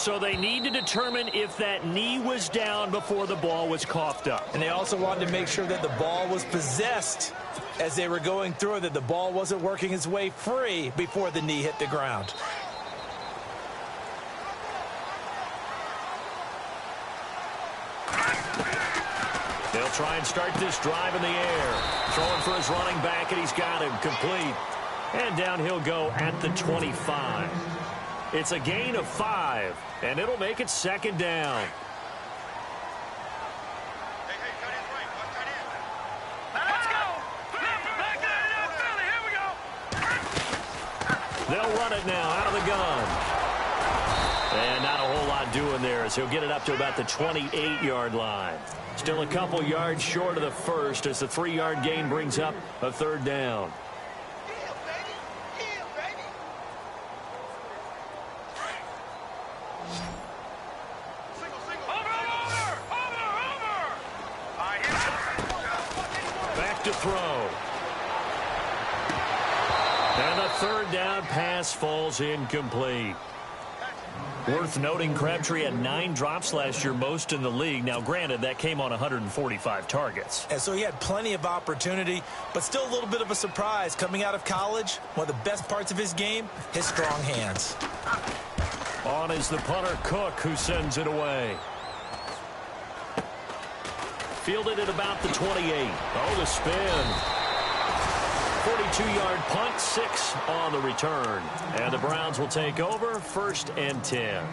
So they need to determine if that knee was down before the ball was coughed up. And they also wanted to make sure that the ball was possessed as they were going through it, that the ball wasn't working its way free before the knee hit the ground. They'll try and start this drive in the air. Throwing for his running back, and he's got him complete. And down he'll go at the 25. It's a gain of 5, and it'll make it second down. They'll run it now out of the gun. And not a whole lot doing there as he'll get it up to about the 28-yard line. Still a couple yards short of the first as the 3-yard gain brings up a third down. Back to throw. And the third down pass falls incomplete. Worth noting, Crabtree had 9 drops last year, most in the league. Now, granted, that came on 145 targets. And so he had plenty of opportunity, but still a little bit of a surprise. Coming out of college, one of the best parts of his game, his strong hands. On is the punter, Cook, who sends it away. Fielded at about the 28. Oh, the spin. 42-yard punt, 6 on the return. And the Browns will take over, 1st and 10.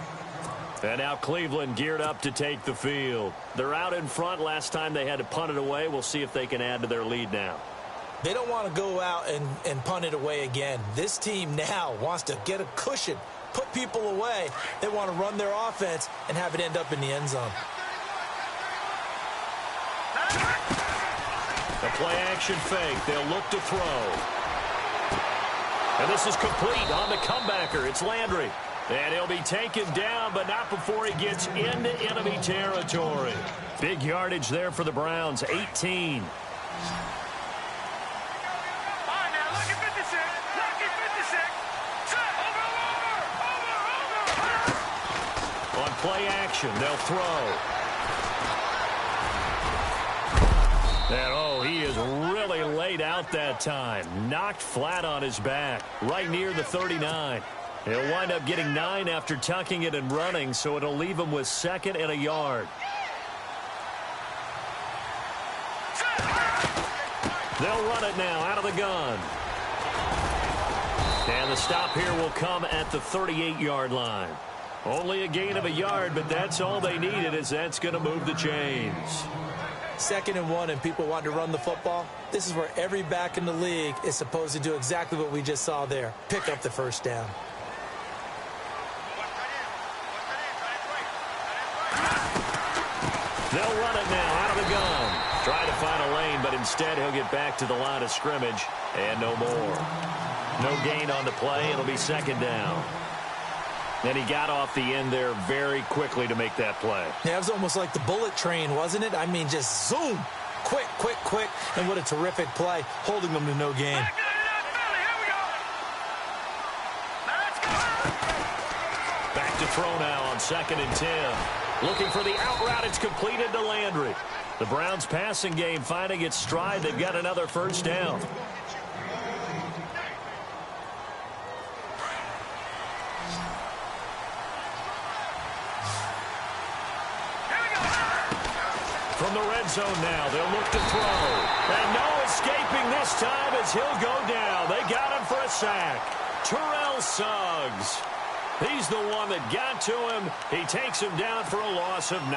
And now Cleveland geared up to take the field. They're out in front. Last time they had to punt it away. We'll see if they can add to their lead now. They don't want to go out and punt it away again. This team now wants to get a cushion, put people away. They want to run their offense and have it end up in the end zone. The play-action fake. They'll look to throw. And this is complete on the comebacker. It's Landry. And he'll be taken down, but not before he gets into enemy territory. Big yardage there for the Browns, 18. On play action, they'll throw. And, oh, he is really laid out that time. Knocked flat on his back, right near the 39. He'll wind up getting 9 after tucking it and running, so it'll leave him with 2nd and a yard. They'll run it now out of the gun. And the stop here will come at the 38-yard line. Only a gain of a yard, but that's all they needed, as that's going to move the chains. 2nd and 1 and people want to run the football. This is where every back in the league is supposed to do exactly what we just saw there. Pick up the first down. They'll run it now out of the gun. Try to find a lane, but instead he'll get back to the line of scrimmage and no more. No gain on the play. It'll be 2nd down. And he got off the end there very quickly to make that play. Yeah, it was almost like the bullet train, wasn't it? I mean, just zoom. Quick, quick, quick. And what a terrific play, holding them to no gain. Back to throw now on 2nd and 10. Looking for the out route. It's completed to Landry. The Browns' passing game finding its stride. They've got another first down. From the red zone now, they'll look to throw. And no escaping this time as he'll go down. They got him for a sack. Terrell Suggs. He's the one that got to him. He takes him down for a loss of 9.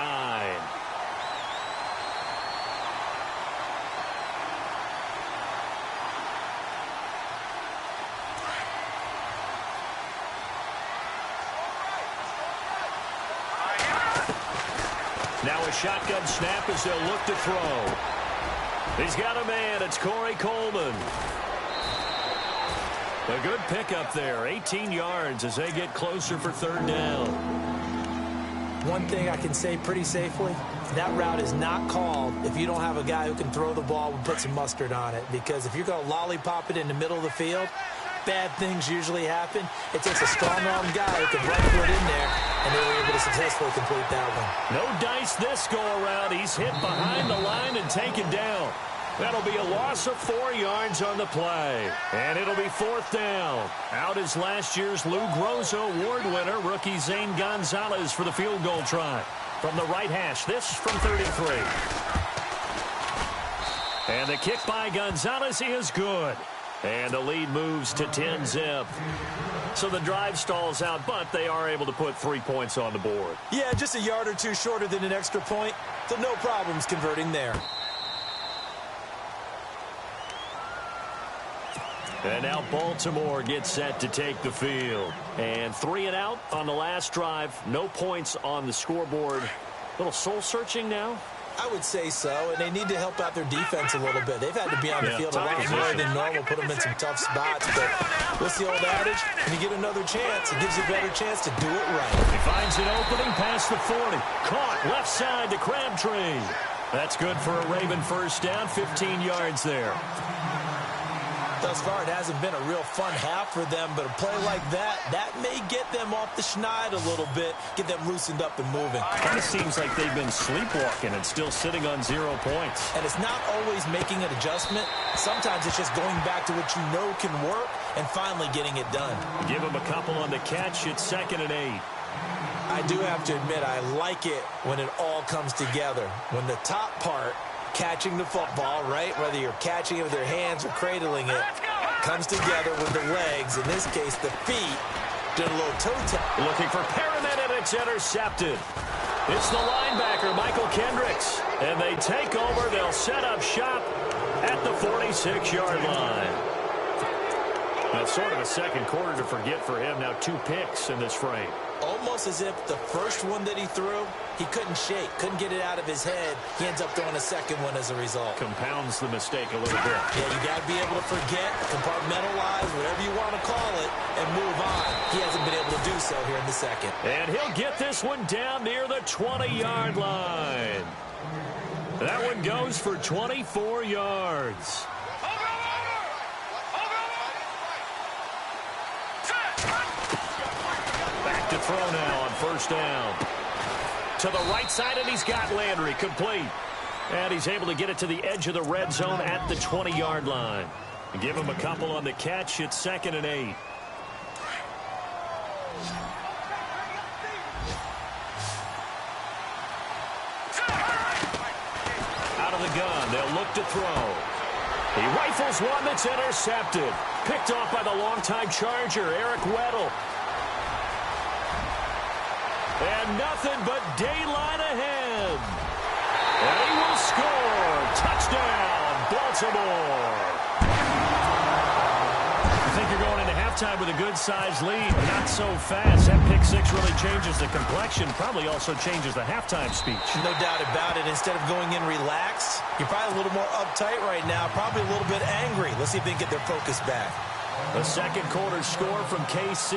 Now a shotgun snap as they'll look to throw. He's got a man. It's Corey Coleman. A good pickup there. 18 yards as they get closer for 3rd down. One thing I can say pretty safely, that route is not called if you don't have a guy who can throw the ball and put some mustard on it. Because if you're going to lollipop it in the middle of the field, bad things usually happen. It takes a strong-armed guy who can rifle it in there, and they were able to successfully complete that one. No dice this go-around. He's hit behind the line and taken down. That'll be a loss of 4 yards on the play. And it'll be 4th down. Out is last year's Lou Groza Award winner, rookie Zane Gonzalez for the field goal try. From the right hash, this from 33. And the kick by Gonzalez is good. And the lead moves to 10-zip. So the drive stalls out, but they are able to put 3 points on the board. Yeah, just a yard or two shorter than an extra point, so no problems converting there. And now Baltimore gets set to take the field. And 3 and out on the last drive. No points on the scoreboard. A little soul-searching now? I would say so, and they need to help out their defense a little bit. They've had to be on the field a lot more than normal, put them in some tough spots. But what's the old adage? When you get another chance, it gives you a better chance to do it right. He finds an opening past the 40. Caught left side to Crabtree. That's good for a Raven first down, 15 yards there. Thus far, it hasn't been a real fun half for them, but a play like that may get them off the schneid a little bit, get them loosened up and moving. Kind of seems like they've been sleepwalking and still sitting on 0 points. And it's not always making an adjustment. Sometimes it's just going back to what you know can work and finally getting it done. Give them a couple on the catch. It's 2nd and 8. I do have to admit, I like it when it all comes together. When the top part, catching the football, right, whether you're catching it with your hands or cradling it, comes together with the legs, in this case the feet, did a little toe tap. Looking for Perriman, and it's intercepted. It's the linebacker, Michael Kendricks, and they take over. They'll set up shop at the 46-yard line. Now, sort of a second quarter to forget for him. Now 2 picks in this frame. Almost as if the first one that he threw, he couldn't shake, couldn't get it out of his head. He ends up throwing a second one as a result. Compounds the mistake a little bit. Yeah, you got to be able to forget, compartmentalize, whatever you want to call it, and move on. He hasn't been able to do so here in the second. And he'll get this one down near the 20-yard line. That one goes for 24 yards. To throw now on first down. To the right side, and he's got Landry complete. And he's able to get it to the edge of the red zone at the 20-yard line. Give him a couple on the catch. It's 2nd and 8. Out of the gun. They'll look to throw. He rifles one that's intercepted. Picked off by the longtime Charger, Eric Weddle. And nothing but daylight ahead. And he will score. Touchdown, Baltimore. I think you're going into halftime with a good-sized lead. Not so fast. That pick 6 really changes the complexion. Probably also changes the halftime speech. No doubt about it. Instead of going in relaxed, you're probably a little more uptight right now. Probably a little bit angry. Let's see if they can get their focus back. The second quarter score from KC.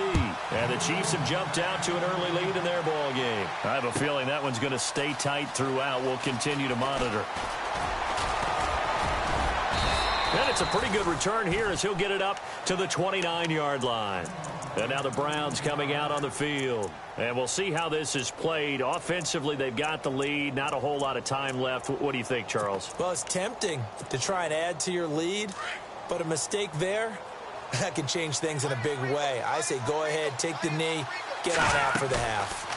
And the Chiefs have jumped out to an early lead in their ball game. I have a feeling that one's going to stay tight throughout. We'll continue to monitor. And it's a pretty good return here as he'll get it up to the 29-yard line. And now the Browns coming out on the field. And we'll see how this is played. Offensively, they've got the lead. Not a whole lot of time left. What do you think, Charles? Well, it's tempting to try and add to your lead, but a mistake there, that can change things in a big way. I say go ahead, take the knee, get on out for the half.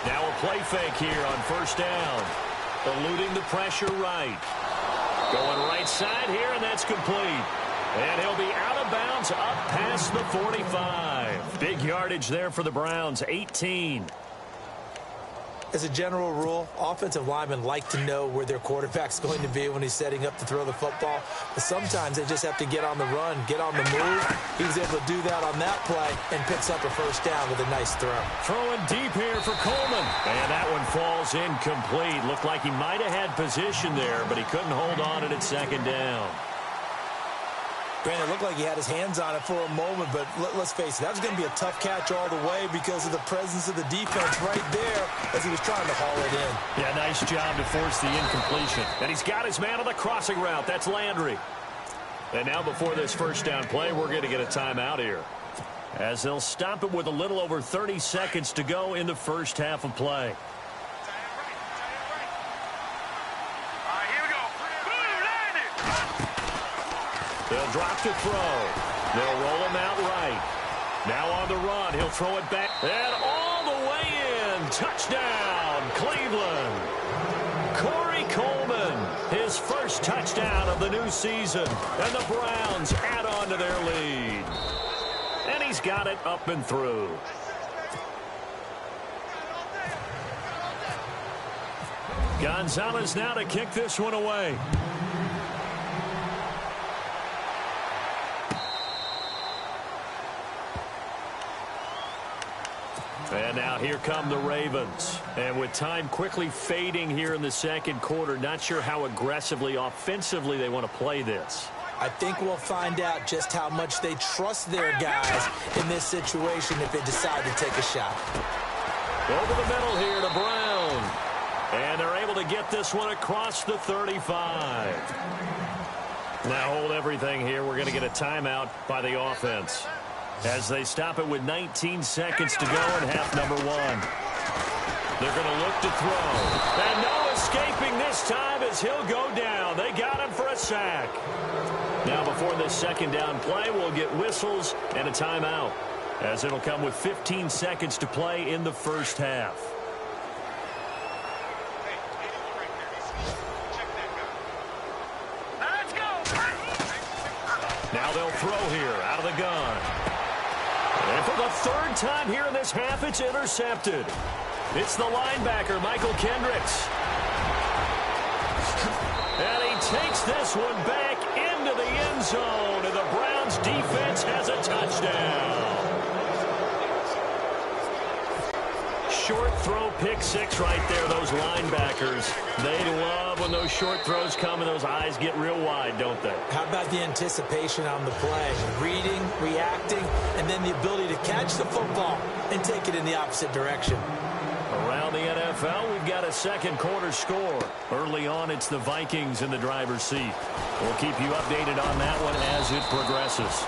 Now a play fake here on first down. Eluding the pressure right. Going right side here, and that's complete. And he'll be out of bounds up past the 45. Big yardage there for the Browns, 18. As a general rule, offensive linemen like to know where their quarterback's going to be when he's setting up to throw the football. But sometimes they just have to get on the run, get on the move. He was able to do that on that play and picks up a first down with a nice throw. Throwing deep here for Coleman. And that one falls incomplete. Looked like he might have had position there, but he couldn't hold on at second down. Brandon, it looked like he had his hands on it for a moment, but let's face it, that was going to be a tough catch all the way because of the presence of the defense right there as he was trying to haul it in. Yeah, nice job to force the incompletion. And he's got his man on the crossing route. That's Landry. And now before this first down play, we're going to get a timeout here, as they'll stop it with a little over 30 seconds to go in the first half of play. They'll drop to throw. They'll roll him out right. Now on the run, he'll throw it back. And all the way in. Touchdown, Cleveland. Corey Coleman, his first touchdown of the new season. And the Browns add on to their lead. And he's got it up and through. Gonzalez now to kick this one away. And now here come the Ravens. And with time quickly fading here in the second quarter, not sure how aggressively, offensively they want to play this. I think we'll find out just how much they trust their guys in this situation if they decide to take a shot. Over the middle here to Brown. And they're able to get this one across the 35. Now hold everything here. We're going to get a timeout by the offense, as they stop it with 19 seconds to go in half number one. They're going to look to throw. And no escaping this time as he'll go down. They got him for a sack. Now before this second down play, we'll get whistles and a timeout, as it'll come with 15 seconds to play in the first half. Now they'll throw here out of the gun. And for the third time here in this half, it's intercepted. It's the linebacker, Michael Kendricks. And he takes this one back into the end zone, and the Browns defense has a touchdown. Short throw, pick six right there, those linebackers. They love when those short throws come and those eyes get real wide, don't they? How about the anticipation on the play? Reading, reacting, and then the ability to catch the football and take it in the opposite direction. Around the NFL, we've got a second quarter score. Early on, it's the Vikings in the driver's seat. We'll keep you updated on that one as it progresses.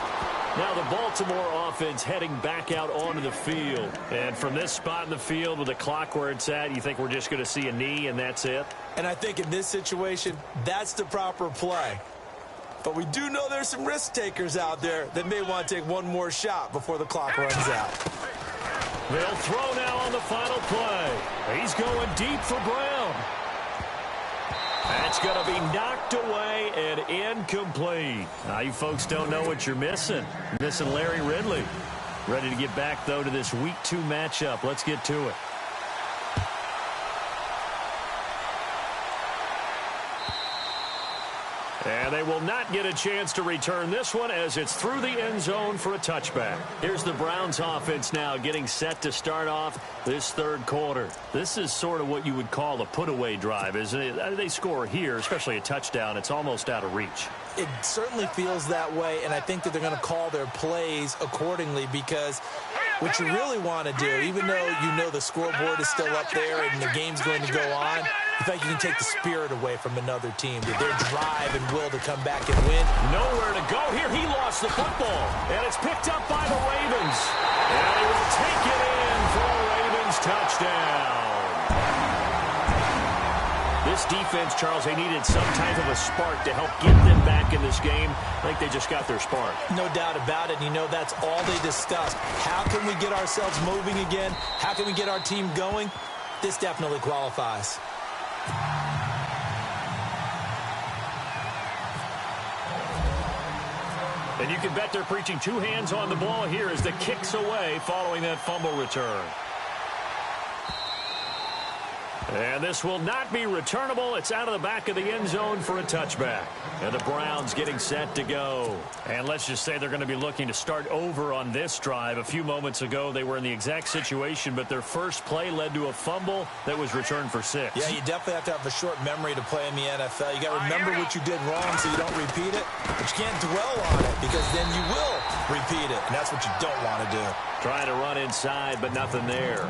Now the Baltimore offense heading back out onto the field. And from this spot in the field with the clock where it's at, you think we're just going to see a knee and that's it? And I think in this situation, that's the proper play. But we do know there's some risk takers out there that may want to take one more shot before the clock runs out. They'll throw now on the final play. He's going deep for Brown. That's going to be knocked away and incomplete. Now, you folks don't know what you're missing. You're missing Larry Ridley. Ready to get back, though, to this Week 2 matchup. Let's get to it. And they will not get a chance to return this one as it's through the end zone for a touchback. Here's the Browns offense now getting set to start off this third quarter. This is sort of what you would call a put-away drive, isn't it? They score here, especially a touchdown. It's almost out of reach. It certainly feels that way, and I think that they're going to call their plays accordingly, because what you really want to do, even though you know the scoreboard is still up there and the game's going to go on, in fact, you can take the spirit away from another team, their drive and will to come back and win. Nowhere to go here. He lost the football, and it's picked up by the Ravens. And he will take it in for a Ravens touchdown. This defense, Charles, they needed some type of a spark to help get them back in this game. I think they just got their spark. No doubt about it. You know, that's all they discussed. How can we get ourselves moving again? How can we get our team going? This definitely qualifies. And you can bet they're preaching two hands on the ball here as the kick's away following that fumble return. And this will not be returnable. It's out of the back of the end zone for a touchback. And the Browns getting set to go. And let's just say they're going to be looking to start over on this drive. A few moments ago, they were in the exact situation, but their first play led to a fumble that was returned for 6. Yeah, you definitely have to have a short memory to play in the NFL. You got to remember what you did wrong so you don't repeat it. But you can't dwell on it, because then you will repeat it. And that's what you don't want to do. Trying to run inside, but nothing there.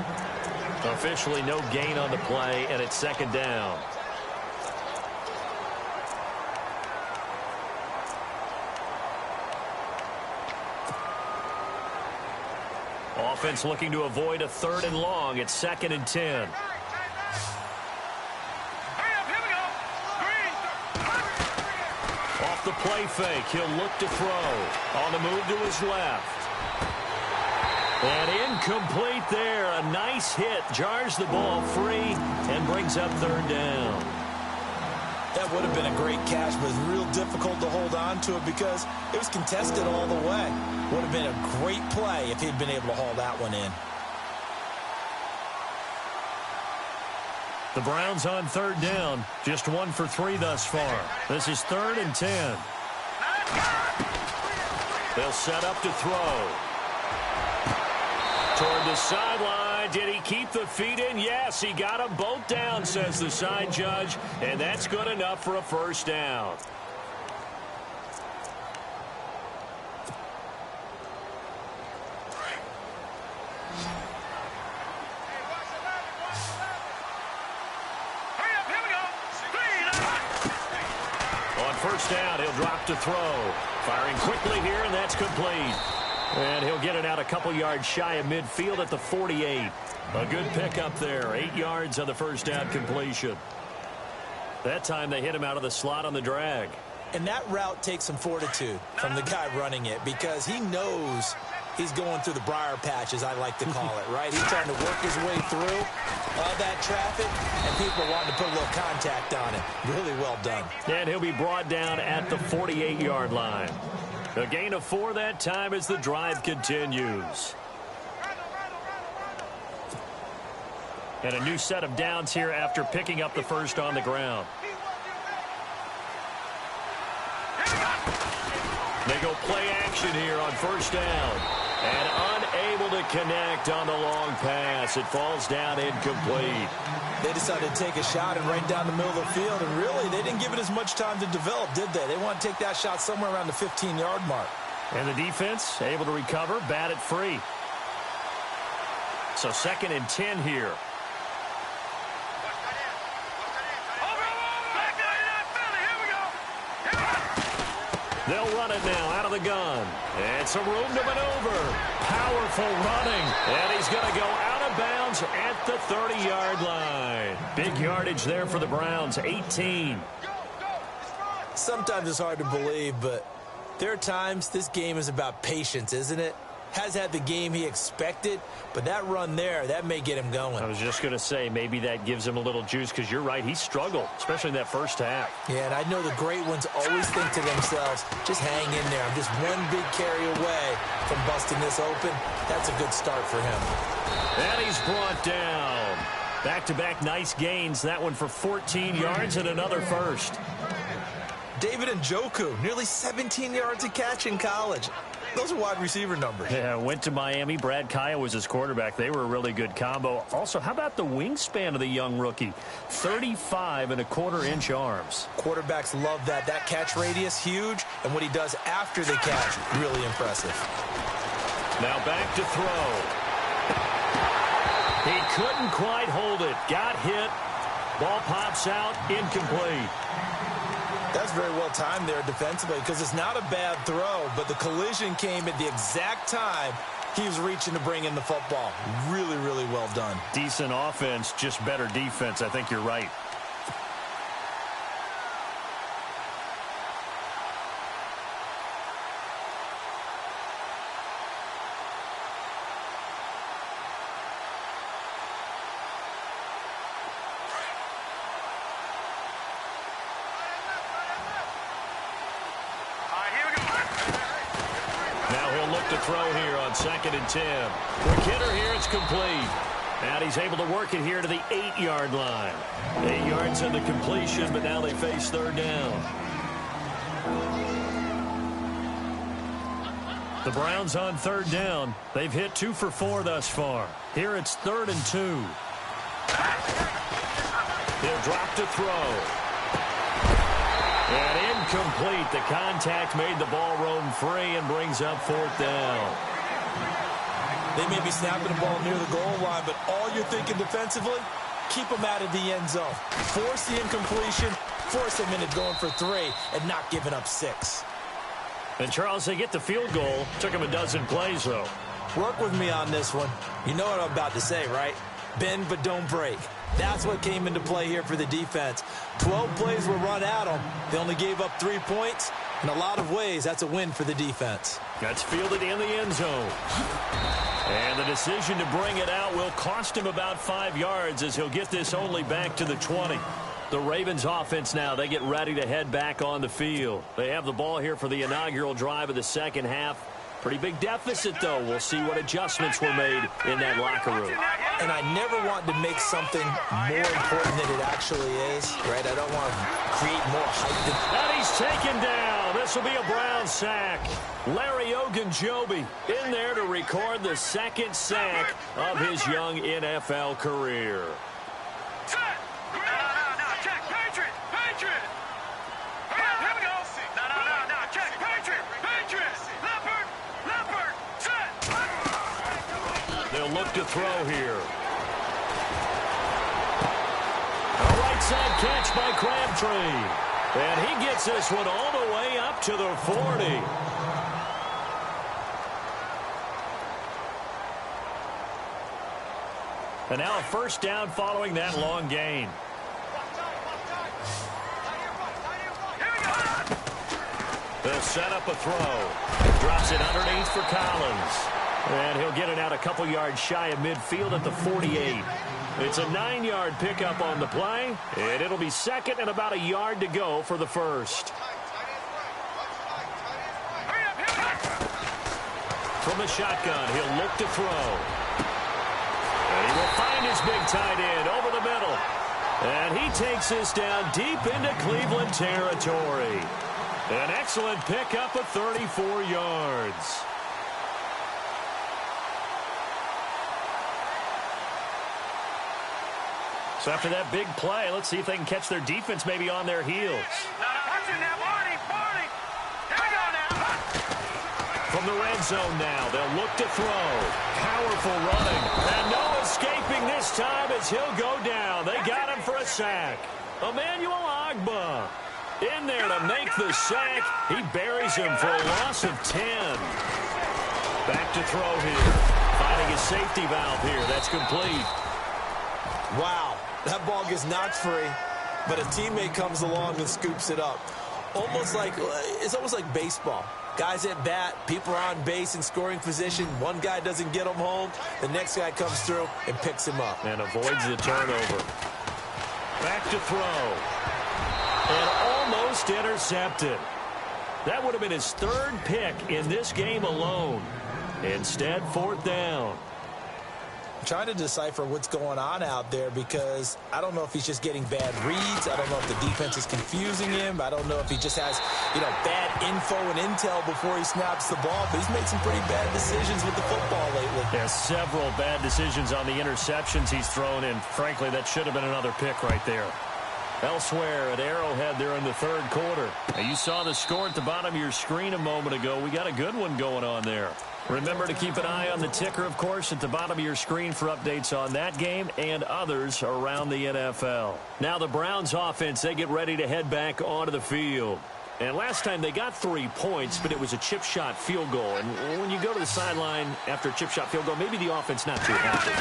Officially no gain on the play, and it's second down. offense looking to avoid a 3rd and long. It's 2nd and 10. Off the play fake, he'll look to throw. On the move to his left. And incomplete there. A nice hit. Jars the ball free and brings up 3rd down. That would have been a great catch, but it's real difficult to hold on to it because it was contested all the way. Would have been a great play if he'd been able to haul that one in. The Browns on 3rd down. Just 1 for 3 thus far. This is 3rd and 10. They'll set up to throw. Toward the sideline. Did he keep the feet in? Yes, he got them both down, says the side judge. And that's good enough for a 1st down. On 1st down, he'll drop to throw. Firing quickly here, and that's complete. And he'll get it out a couple yards shy of midfield at the 48. A good pickup there. 8 yards on the 1st down completion. That time they hit him out of the slot on the drag. And that route takes some fortitude from the guy running it because he knows he's going through the briar patch, as I like to call it, right? He's trying to work his way through all that traffic, and people wanting to put a little contact on it. Really well done. And he'll be brought down at the 48-yard line. A gain of 4 that time as the drive continues. And a new set of downs here after picking up the 1st on the ground. They go play action here on 1st down. And unable to connect on the long pass. It falls down incomplete. They decided to take a shot and right down the middle of the field, and really, they didn't give it as much time to develop, did they? They want to take that shot somewhere around the 15-yard mark. And the defense able to recover, bat it free. So 2nd and 10 here. They'll run it now out of the gun. And some room to maneuver. Powerful running. And he's going to go out of bounds at the 30-yard line. Big yardage there for the Browns, 18. Sometimes it's hard to believe, but there are times this game is about patience, isn't it? Has had the game he expected, but that run there, that may get him going. I was just going to say, maybe that gives him a little juice because you're right, he struggled, especially in that 1st half. Yeah, and I know the great ones always think to themselves, just hang in there. I'm just one big carry away from busting this open. That's a good start for him. And he's brought down. Back-to-back nice gains. That one for 14 yards and another 1st. David Njoku, nearly 17 yards a catch in college. Those are wide receiver numbers. Yeah, went to Miami. Brad Kaya was his quarterback. They were a really good combo. Also, how about the wingspan of the young rookie? 35.25-inch arms. Quarterbacks love that. That catch radius, huge. And what he does after the catch, really impressive. Now back to throw. He couldn't quite hold it. Got hit. Ball pops out. Incomplete. That's very well timed there defensively because it's not a bad throw, but the collision came at the exact time he was reaching to bring in the football. Really, really well done. Decent offense, just better defense. I think you're right. To throw here on 2nd and 10. Quick hitter here, it's complete. And he's able to work it here to the 8-yard line. 8 yards on the completion, but now they face 3rd down. The Browns on 3rd down. They've hit 2 for 4 thus far. Here it's 3rd and 2. He'll drop to throw. And incomplete. The contact made the ball roam free and brings up 4th down. They may be snapping the ball near the goal line, but all you're thinking defensively, keep them out of the end zone. Force the incompletion, force them into going for 3, and not giving up 6. And, Charles, they get the field goal. Took them a dozen plays, though. Work with me on this one. You know what I'm about to say, right? Bend but don't break. That's what came into play here for the defense. 12 plays were run at them. They only gave up 3 points. In a lot of ways, that's a win for the defense. That's fielded in the end zone. And the decision to bring it out will cost him about 5 yards as he'll get this only back to the 20. The Ravens offense now, they get ready to head back on the field. They have the ball here for the inaugural drive of the second half. Pretty big deficit, though. We'll see what adjustments were made in that locker room. And I never want to make something more important than it actually is, right? I don't want to create more hype. And he's taken down. This will be a Brown sack. Larry Ogunjobi in there to record the second sack of his young NFL career. They'll look to throw here. A right side catch by Crabtree. And he gets this one all the way up to the 40. And now a first down following that long gain. They'll set up a throw. Drops it underneath for Collins. And he'll get it out a couple yards shy of midfield at the 48. It's a 9-yard pickup on the play, and it'll be second and about a yard to go for the first. From the shotgun, he'll look to throw. And he will find his big tight end over the middle. And he takes this down deep into Cleveland territory. An excellent pickup of 34 yards. So after that big play, let's see if they can catch their defense maybe on their heels. From the red zone now, they'll look to throw. Powerful running. And no escaping this time as he'll go down. They got him for a sack. Emmanuel Ogbah in there to make the sack. He buries him for a loss of 10. Back to throw here. Finding a safety valve here. That's complete. Wow. That ball gets knocked free, but a teammate comes along and scoops it up. It's almost like baseball. Guys at bat, people are on base in scoring position. One guy doesn't get him home. The next guy comes through and picks him up. And avoids the turnover. Back to throw. And almost intercepted. That would have been his third pick in this game alone. Instead, fourth down. I'm trying to decipher what's going on out there because I don't know if he's just getting bad reads. I don't know if the defense is confusing him. I don't know if he just has, bad info and intel before he snaps the ball. But he's made some pretty bad decisions with the football lately. There's several bad decisions on the interceptions he's thrown, and frankly, that should have been another pick right there. Elsewhere at Arrowhead there in the third quarter. Now, you saw the score at the bottom of your screen a moment ago. We got a good one going on there. Remember to keep an eye on the ticker, of course, at the bottom of your screen for updates on that game and others around the NFL. Now the Browns offense, they get ready to head back onto the field. And last time they got 3 points, but it was a chip shot field goal. And when you go to the sideline after a chip shot field goal, maybe the offense not too happy.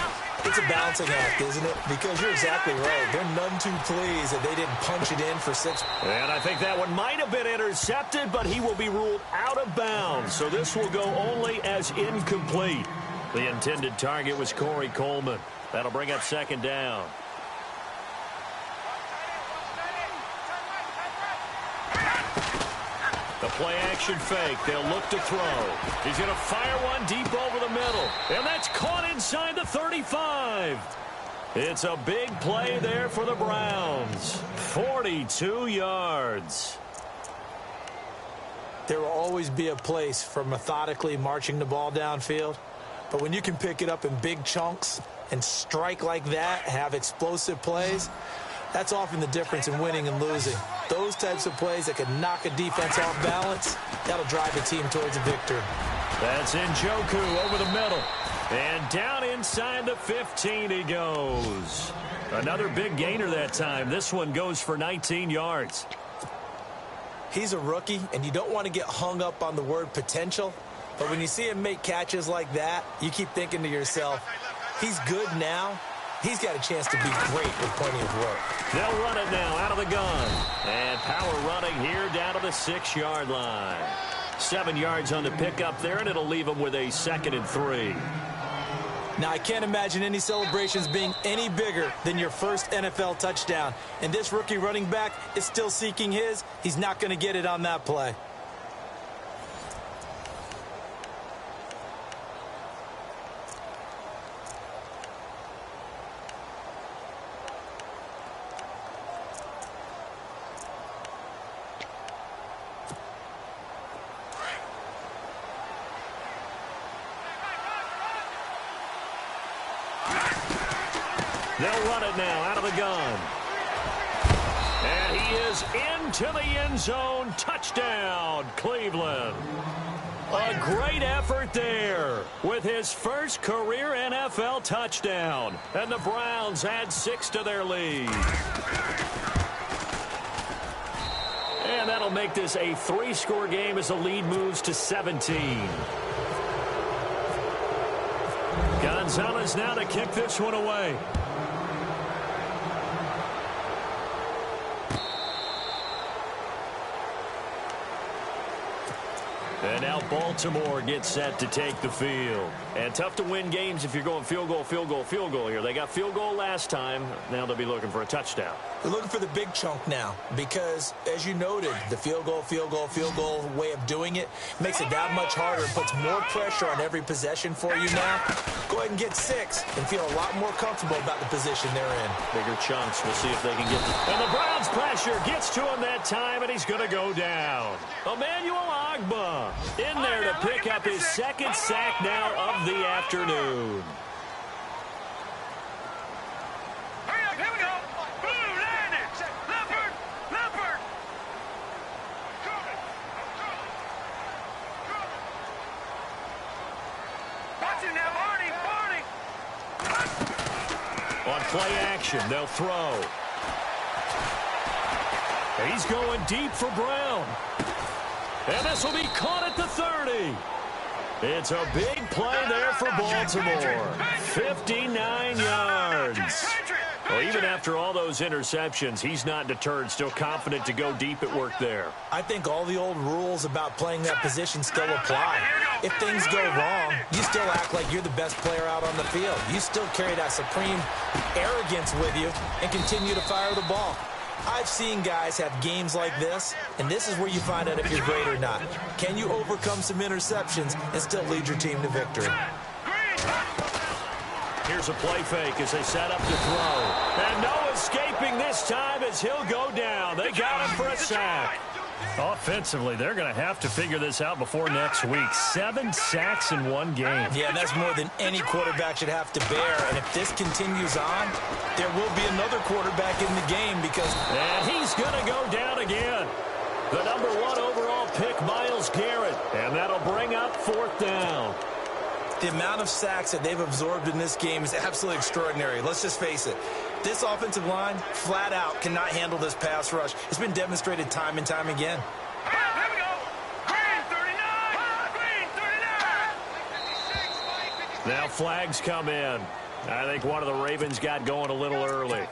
It's a balancing act, isn't it? Because you're exactly right. They're none too pleased that they didn't punch it in for 6. And I think that one might have been intercepted, but he will be ruled out of bounds. So this will go only as incomplete. The intended target was Corey Coleman. That'll bring up second down. The play-action fake. They'll look to throw. He's going to fire one deep over the middle. And that's caught inside the 35. It's a big play there for the Browns. 42 yards. There will always be a place for methodically marching the ball downfield. But when you can pick it up in big chunks and strike like that, have explosive plays, that's often the difference in winning and losing. Those types of plays that can knock a defense off balance, that'll drive the team towards a victory. That's Njoku over the middle. And down inside the 15 he goes. Another big gainer that time. This one goes for 19 yards. He's a rookie, and you don't want to get hung up on the word potential. But when you see him make catches like that, you keep thinking to yourself, he's good now. He's got a chance to be great with plenty of work. They'll run it now out of the gun. And power running here down to the 6-yard line. 7 yards on the pickup there, and it'll leave them with a 2nd and 3. Now, I can't imagine any celebrations being any bigger than your first NFL touchdown. And this rookie running back is still seeking his. He's not going to get it on that play. They'll run it now out of the gun. And he is into the end zone. Touchdown, Cleveland. A great effort there with his first career NFL touchdown. And the Browns add 6 to their lead. And that'll make this a 3-score game as the lead moves to 17. Gonzalez now to kick this one away. And now Baltimore gets set to take the field. And tough to win games if you're going field goal, field goal, field goal here. They got field goal last time. Now they'll be looking for a touchdown. They're looking for the big chunk now because, as you noted, the field goal way of doing it makes it that much harder and puts more pressure on every possession for you now. Go ahead and get 6 and feel a lot more comfortable about the position they're in. Bigger chunks. We'll see if they can get them. And the Browns pressure gets to him that time, and he's going to go down. Emmanuel Ogbah in there to pick up his 2nd sack now of the afternoon. Here we go. Blue landed. Leopard. Watch it now, Barney. On play action, they'll throw. He's going deep for Brown. And this will be caught at the 30. It's a big play there for Baltimore. 59 yards. Well, even after all those interceptions, he's not deterred, still confident to go deep at work there. I think all the old rules about playing that position still apply. If things go wrong, you still act like you're the best player out on the field. You still carry that supreme arrogance with you and continue to fire the ball. I've seen guys have games like this, and this is where you find out if you're great or not. Can you overcome some interceptions and still lead your team to victory? Here's a play fake as they set up to throw. And no escaping this time as he'll go down. They got him for a sack. Offensively, they're going to have to figure this out before next week. 7 sacks in one game. Yeah, that's more than any quarterback should have to bear. And if this continues on, there will be another quarterback in the game because... And he's going to go down again. The number 1 overall pick, Myles Garrett. And that'll bring up 4th down. The amount of sacks that they've absorbed in this game is absolutely extraordinary. Let's just face it. This offensive line, flat out, cannot handle this pass rush. It's been demonstrated time and time again. Here we go. Green 39. Green 39. Now flags come in. I think one of the Ravens got going a little early.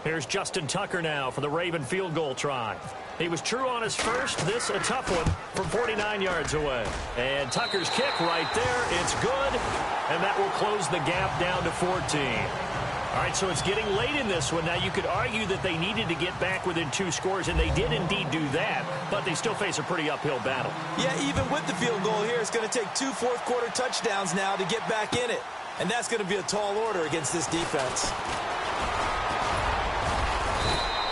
Here's Justin Tucker now for the Raven field goal try. He was true on his first. This a tough one from 49 yards away. And Tucker's kick right there. It's good. And that will close the gap down to 14. All right, so it's getting late in this one. Now, you could argue that they needed to get back within 2 scores, and they did indeed do that. But they still face a pretty uphill battle. Yeah, even with the field goal here, it's going to take 2 fourth-quarter touchdowns now to get back in it. And that's going to be a tall order against this defense.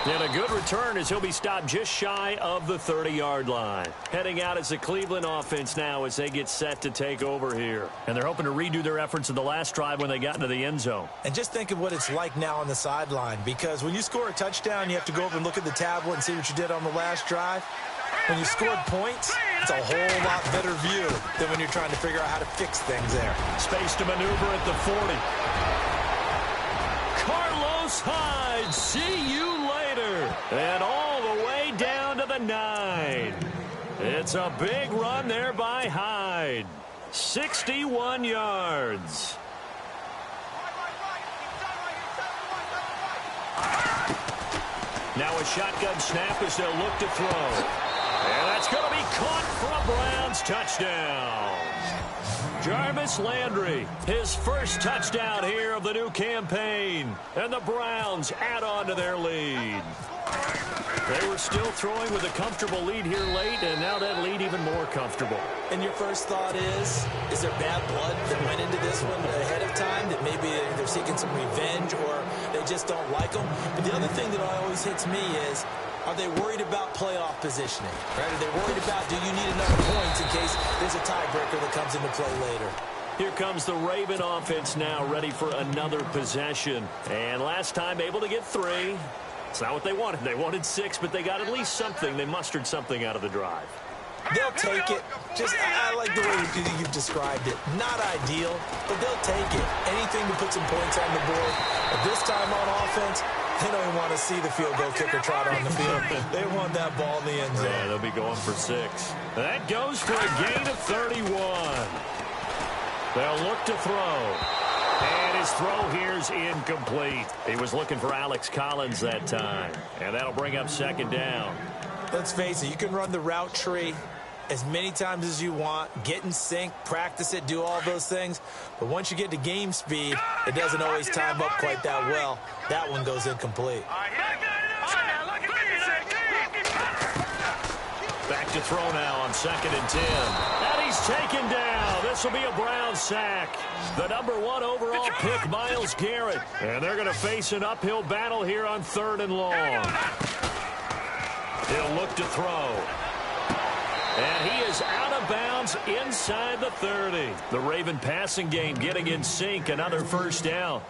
And a good return as he'll be stopped just shy of the 30-yard line. Heading out as the Cleveland offense now as they get set to take over here. And they're hoping to redo their efforts in the last drive when they got into the end zone. And just think of what it's like now on the sideline, because when you score a touchdown, you have to go over and look at the tablet and see what you did on the last drive. When you scored points, it's a whole lot better view than when you're trying to figure out how to fix things there. Space to maneuver at the 40. Carlos Hyde, see you later. And all the way a 9. It's a big run there by Hyde. 61 yards. Now a shotgun snap as they'll look to throw. And that's going to be caught for a Browns touchdown. Jarvis Landry, his first touchdown here of the new campaign. And the Browns add on to their lead. They were still throwing with a comfortable lead here late, and now that lead even more comfortable. And your first thought is there bad blood that went into this one ahead of time, that maybe they're seeking some revenge or they just don't like them? But the other thing that always hits me is, are they worried about playoff positioning? Right? Are they worried about, do you need enough points in case there's a tiebreaker that comes into play later? Here comes the Raven offense now, ready for another possession. And last time able to get 3. It's not what they wanted. They wanted 6, but they got at least something. They mustered something out of the drive. They'll take it. I like the way you've described it. Not ideal, but they'll take it. Anything to put some points on the board. But this time on offense, they don't even want to see the field goal kicker trot on the field. They want that ball in the end zone. Yeah, they'll be going for 6. That goes for a gain of 31. They'll look to throw. And his throw here's incomplete. He was looking for Alex Collins that time. And that'll bring up second down. Let's face it, you can run the route tree as many times as you want, get in sync, practice it, do all those things. But once you get to game speed, it doesn't always time up quite that well. That one goes incomplete. Back to throw now on 2nd and 10. And he's taken down. This will be a Browns sack. The #1 overall pick, Myles Garrett. And they're going to face an uphill battle here on 3rd and long. He'll look to throw. And he is out of bounds inside the 30. The Raven passing game getting in sync. Another first down.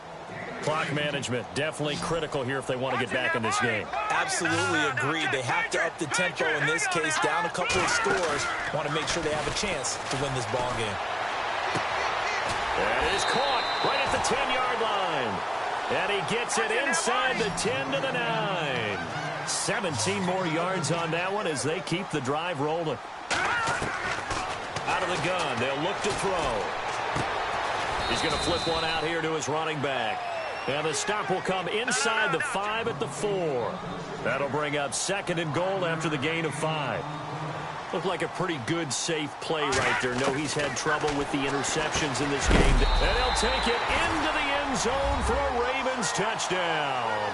Clock management definitely critical here if they want to get back in this game. Absolutely agreed. They have to up the tempo in this case, down a couple of scores. Want to make sure they have a chance to win this ball game. That is caught right at the 10-yard line. And he gets it inside the 10 to the 9. 17 more yards on that one as they keep the drive rolling. Out of the gun, they'll look to throw. He's going to flip one out here to his running back. And the stop will come inside the 5 at the 4. That'll bring up 2nd and goal after the gain of 5. Looked like a pretty good, safe play right there. No, he's had trouble with the interceptions in this game. And he'll take it into the end zone for a Ravens touchdown.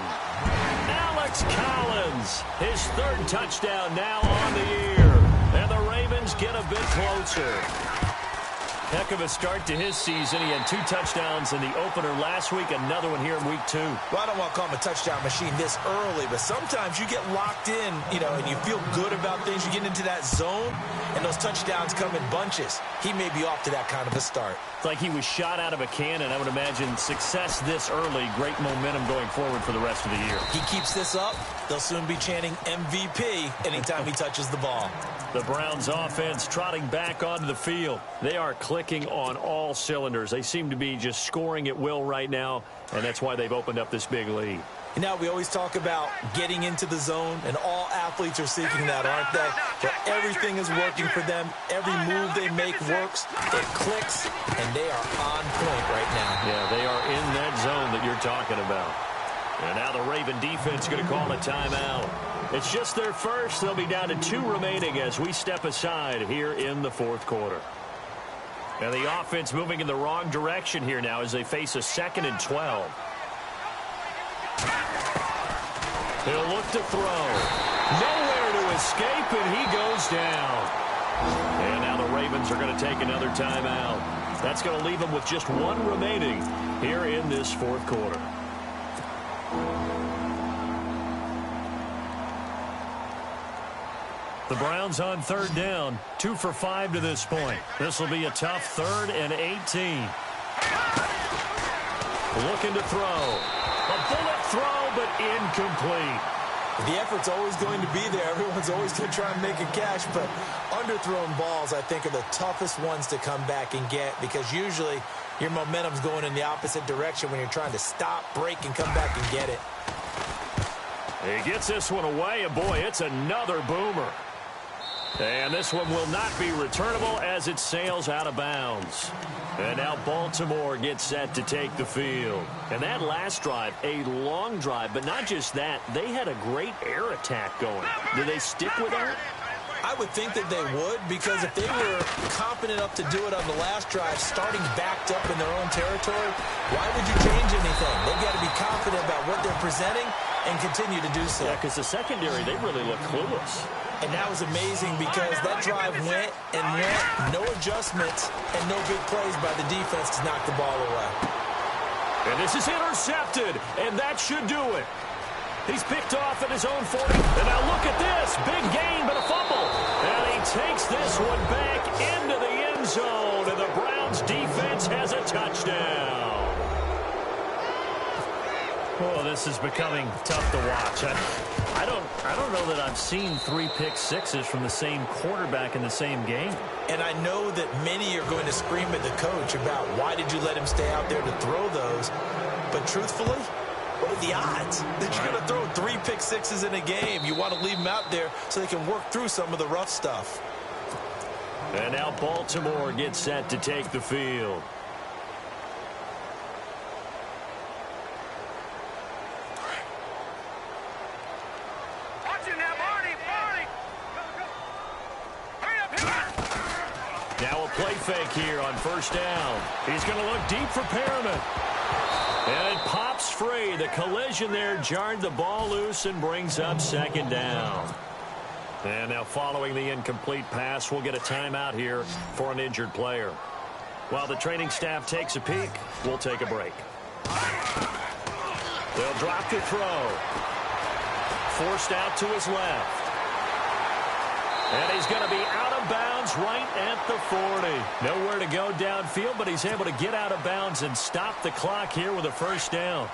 Alex Collins, his 3rd touchdown now on the year. And the Ravens get a bit closer. Heck of a start to his season. He had 2 touchdowns in the opener last week, another one here in week 2. Well, I don't want to call him a touchdown machine this early, but sometimes you get locked in, and you feel good about things. You get into that zone, and those touchdowns come in bunches. He may be off to that kind of a start. It's like he was shot out of a cannon. I would imagine success this early, great momentum going forward for the rest of the year. He keeps this up, they'll soon be chanting MVP anytime he touches the ball. The Browns offense trotting back onto the field. They are clicking on all cylinders. They seem to be just scoring at will right now, and that's why they've opened up this big lead. Now, we always talk about getting into the zone, and all athletes are seeking that, aren't they? But everything is working for them. Every move they make works. It clicks, and they are on point right now. Yeah, they are in that zone that you're talking about. And now the Raven defense going to call a timeout. It's just their first. They'll be down to 2 remaining as we step aside here in the 4th quarter. And the offense moving in the wrong direction here now as they face a 2nd and 12. He'll look to throw. Nowhere to escape, and he goes down. And now the Ravens are going to take another timeout. That's going to leave them with just 1 remaining here in this 4th quarter. The Browns on 3rd down, 2 for 5 to this point. This will be a tough 3rd and 18. Looking to throw. A bullet throw, but incomplete. The effort's always going to be there. Everyone's always going to try and make a catch, but underthrown balls, I think, are the toughest ones to come back and get because usually your momentum's going in the opposite direction when you're trying to stop, break, and come back and get it. He gets this one away, and boy, it's another boomer. And this one will not be returnable as it sails out of bounds. And now Baltimore gets set to take the field. And that last drive, a long drive, but not just that. They had a great air attack going. Do they stick with that? I would think that they would, because if they were confident enough to do it on the last drive, starting backed up in their own territory, why would you change anything? They've got to be confident about what they're presenting and continue to do so. Yeah, because the secondary, they really look clueless. And that was amazing because that drive went and went, no adjustments and no big plays by the defense to knock the ball away. And this is intercepted, and that should do it. He's picked off at his own 40. And now look at this. Big gain, but a fumble. And he takes this one back into the end zone, and the Browns defense has a touchdown. Oh, this is becoming tough to watch. I don't know that I've seen 3 pick sixes from the same quarterback in the same game. And I know that many are going to scream at the coach about why did you let him stay out there to throw those. But truthfully, what are the odds that you're going to throw 3 pick sixes in a game? You want to leave them out there so they can work through some of the rough stuff. And now Baltimore gets set to take the field. Now a play fake here on first down. He's going to look deep for Perriman. And it pops free. The collision there jarred the ball loose and brings up second down. And now following the incomplete pass, we'll get a timeout here for an injured player. While the training staff takes a peek, we'll take a break. They'll drop the throw. Forced out to his left. And he's going to be out of bounds right at the 40. Nowhere to go downfield, but he's able to get out of bounds and stop the clock here with a first down.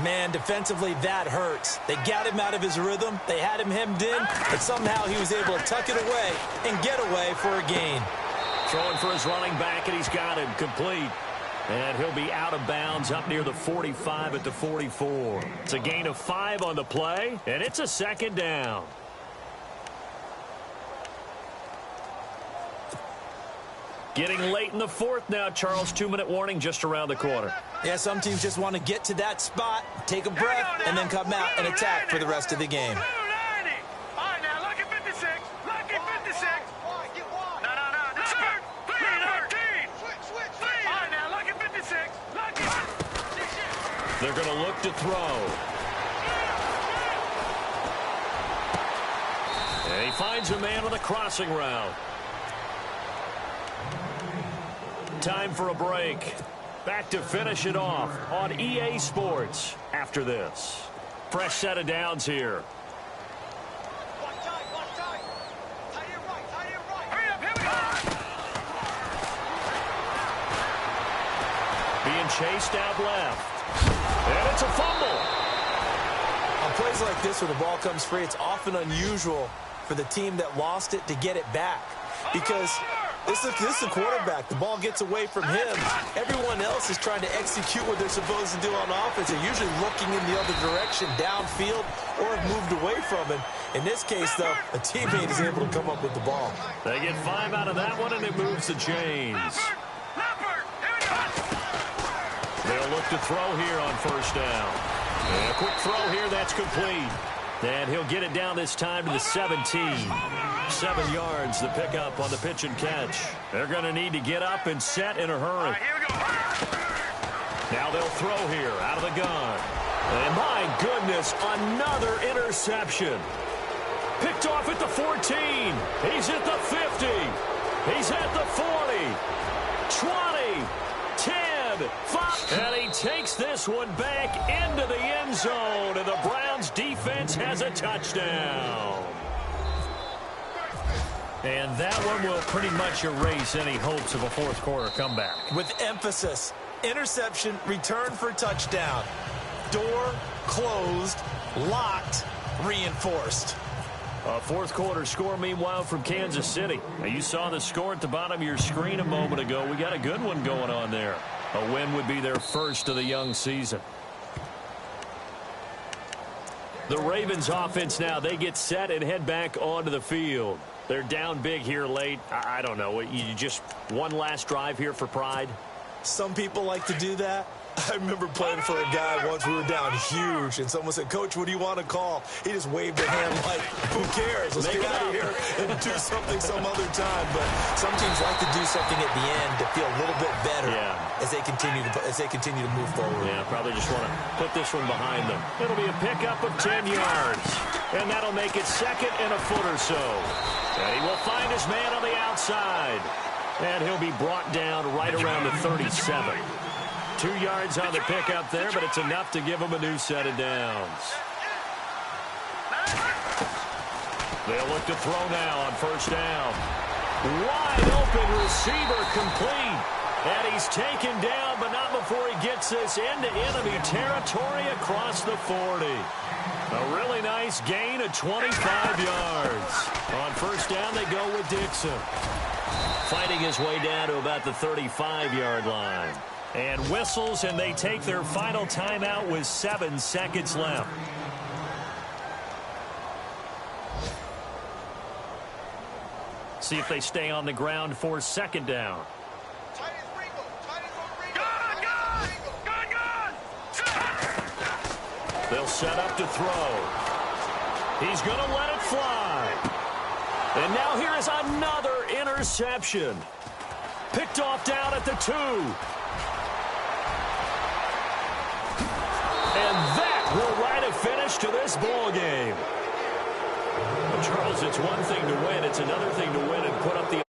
Man, defensively, that hurts. They got him out of his rhythm. They had him hemmed in, but somehow he was able to tuck it away and get away for a gain. Throwing for his running back, and he's got him complete. And he'll be out of bounds up near the 45 at the 44. It's a gain of 5 on the play, and it's a second down. Getting late in the fourth now, Charles. 2-minute warning just around the corner. Yeah, some teams just want to get to that spot, take a breath, and then come out and attack for the rest of the game. All right, now, lucky 56. Lucky 56. No. Switch. 13. Switch. All right, now, lucky 56. Lucky. They're going to look to throw. And he finds a man on the crossing route. Time for a break. Back to finish it off on EA Sports after this. Fresh set of downs here. Hurry up, here we go. Being chased out left. And it's a fumble. On plays like this where the ball comes free, it's often unusual for the team that lost it to get it back. Because this is the quarterback. The ball gets away from him. Everyone else is trying to execute what they're supposed to do on offense. They're usually looking in the other direction, downfield, or have moved away from it. In this case, though, a teammate is able to come up with the ball. They get 5 out of that one, and it moves the chains. Leopard, here we go. They'll look to throw here on first down. And a quick throw here, that's complete. And he'll get it down this time to the 17. 7 yards, the pickup on the pitch and catch. They're going to need to get up and set in a hurry. All right, here we go. Now they'll throw here out of the gun. And my goodness, another interception. Picked off at the 14. He's at the 50. He's at the 40. 20. 10. 5. And he takes this one back into the end zone. And the Browns defense has a touchdown. And that one will pretty much erase any hopes of a fourth quarter comeback. With emphasis, interception, return for touchdown. Door closed, locked, reinforced. A fourth quarter score, meanwhile, from Kansas City. Now, you saw the score at the bottom of your screen a moment ago. We got a good one going on there. A win would be their first of the young season. The Ravens offense now, they get set and head back onto the field. They're down big here late. I don't know. You just one last drive here for pride? Some people like to do that. I remember playing for a guy once. We were down huge, and someone said, "Coach, what do you want to call?" He just waved a hand like, "Who cares? Let's get out of here and do something some other time." But some teams like to do something at the end to feel a little bit better as they continue to move forward. Yeah, probably just want to put this one behind them. It'll be a pickup of 10 yards, and that'll make it second and a foot or so. And he will find his man on the outside, and he'll be brought down right around the 37. 2 yards on the pickup there, but it's enough to give him a new set of downs. They'll look to throw now on first down. Wide open receiver complete. And he's taken down, but not before he gets this into enemy territory across the 40. A really nice gain of 25 yards. On first down, they go with Dixon. Fighting his way down to about the 35-yard line. And whistles, and they take their final timeout with 7 seconds left. See if they stay on the ground for second down. They'll set up to throw. He's going to let it fly. And now here is another interception. Picked off down at the 2. And that will write a finish to this ball game. Well, Charles, it's one thing to win. It's another thing to win and put up the